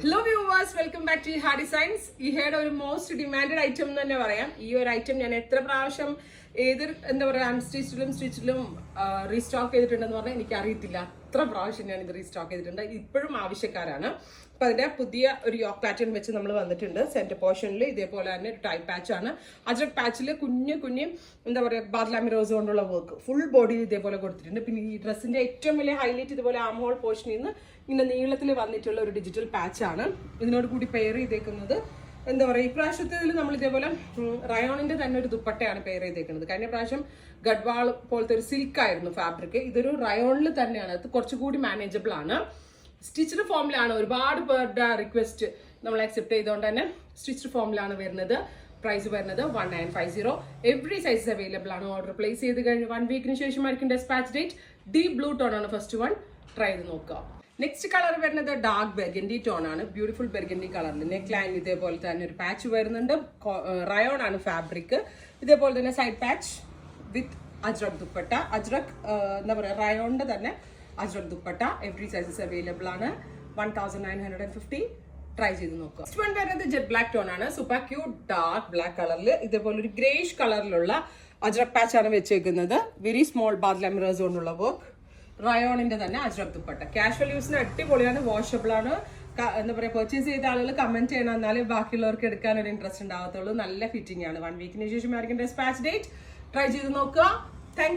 Hello viewers, welcome back to ഹാ designs. ഈ ഹെയർഡ് ഒരു മോസ്റ്റ് ഡിമാൻഡഡ് ഐറ്റം എന്ന് തന്നെ പറയാം. ഈ ഒരു ഐറ്റം ഞാൻ എത്ര പ്രാവശ്യം എന്താ പറയുക സ്റ്റിച്ചിലും റീസ്റ്റോക്ക് ചെയ്തിട്ടുണ്ടെന്ന് പറഞ്ഞാൽ എനിക്ക് അറിയത്തില്ല. അത്ര പ്രാവശ്യം ഞാൻ ഇത് റീസ്റ്റോക്ക് ചെയ്തിട്ടുണ്ട്. ഇപ്പോഴും ആവശ്യക്കാരാണ്. അപ്പൊ അതിന്റെ പുതിയ ഒരു യോക്ക് പാറ്റേൺ വെച്ച് നമ്മൾ വന്നിട്ടുണ്ട്. സെന്റർ പോർഷനിൽ ഇതേപോലെ തന്നെ ഒരു ടൈപ്പ് പാച്ച് ആണ്. അജ്രക് പാച്ചിൽ കുഞ്ഞു എന്താ പറയുക ബാദ്ലാമി റോസ് കൊണ്ടുള്ള വർക്ക് ഫുൾ ബോഡിയിൽ ഇതേപോലെ കൊടുത്തിട്ടുണ്ട്. പിന്നെ ഈ ഡ്രസ്സിന്റെ ഏറ്റവും വലിയ ഹൈലൈറ്റ് ഇതുപോലെ ആം ഹോൾ പോർഷനിൽ നിന്ന് ഇങ്ങനെ നീളത്തിൽ വന്നിട്ടുള്ള ഒരു ഡിജിറ്റൽ പാച്ചാണ്. ഇതിനോട് കൂടി പെയർ ചെയ്തേക്കുന്നത് എന്താ പറയുക, ഇപ്രാവശ്യത്തിൽ നമ്മൾ ഇതേപോലെ റയോണിന്റെ തന്നെ ഒരു ദുപ്പട്ടയാണ് പെയർ ചെയ്തേക്കുന്നത്. കഴിഞ്ഞ പ്രാവശ്യം ഗഡ്വാൾ പോലത്തെ ഒരു സിൽക്ക് ആയിരുന്നു ഫാബ്രിക്. ഇതൊരു റയോണിൽ തന്നെയാണ്. അത് കുറച്ചുകൂടി മാനേജബിൾ ആണ്. സ്റ്റിച്ച്ഡ് ഫോമിലാണ്. ഒരുപാട് പേരുടെ റിക്വസ്റ്റ് നമ്മൾ അക്സെപ്റ്റ് ചെയ്തുകൊണ്ട് തന്നെ സ്റ്റിച്ച്ഡ് ഫോമിലാണ് വരുന്നത്. പ്രൈസ് വരുന്നത് 1950. എവറി സൈസ് അവൈലബിൾ ആണ്. ഓർഡർ പ്ലേസ് ചെയ്ത് കഴിഞ്ഞ് 1 വീക്കിന് ശേഷമായിരിക്കും dispatch date. Deep blue tone ആണ് ഫസ്റ്റ് വൺ. ട്രൈ ചെയ്ത് നോക്കുക. നെക്സ്റ്റ് കളർ വരുന്നത് ഡാർക്ക് ബെർഗൻഡി ടോൺ ആണ്. ബ്യൂട്ടിഫുൾ ബെർഗൻഡി കളറിൽ നെക്ക് ലൈൻ ഇതേപോലെ തന്നെ ഒരു പാച്ച് വരുന്നുണ്ട്. റയോൺ ആണ് ഫാബ്രിക്. ഇതേപോലെ തന്നെ സൈഡ് പാച്ച് വിത്ത് അജ്രക് ദുപ്പട്ട. അജ്രക് എന്താ പറയുക റയോണിന്റെ തന്നെ ajrak dupatta. Every sizes available ആണ്. 1950. ട്രൈ ചെയ്ത് നോക്കുക. നെക്സ്റ്റ് വൺ വരുന്നത് ജെറ്റ് ബ്ലാക്ക് ടോൺ ആണ്. സൂപ്പർ ക്യൂട്ട് ഡാർക്ക് ബ്ലാക്ക് കളറിൽ ഇതേപോലെ ഒരു ഗ്രേഷ് കളറിലുള്ള അജ്രക് പാച്ച് ആണ് വെച്ചേക്കുന്നത്. വെരി സ്മോൾ ബാദ്ല മിറേഴ്സ് കൊണ്ടുള്ള വർക്ക്. റയോണിന്റെ തന്നെ അജ്രക് ദുപ്പട്ട. കാഷ്വൽ യൂസിന് അടിപൊളിയാണ്. വാഷബിൾ ആണ്. എന്താ പറയുക, പർച്ചേസ് ചെയ്ത ആളുകൾ കമന്റ് ചെയ്യണം. എന്നാലേ ബാക്കിയുള്ളവർക്ക് എടുക്കാൻ ഒരു ഇൻട്രസ്റ്റ് ഉണ്ടാകത്തുള്ളൂ. നല്ല ഫിറ്റിംഗ് ആണ്. 1 വീക്കിന് ശേഷം ആയിരിക്കും ഡെസ്പാച്ച് ഡേറ്റ്. ട്രൈ ചെയ്ത് നോക്കുക. താങ്ക്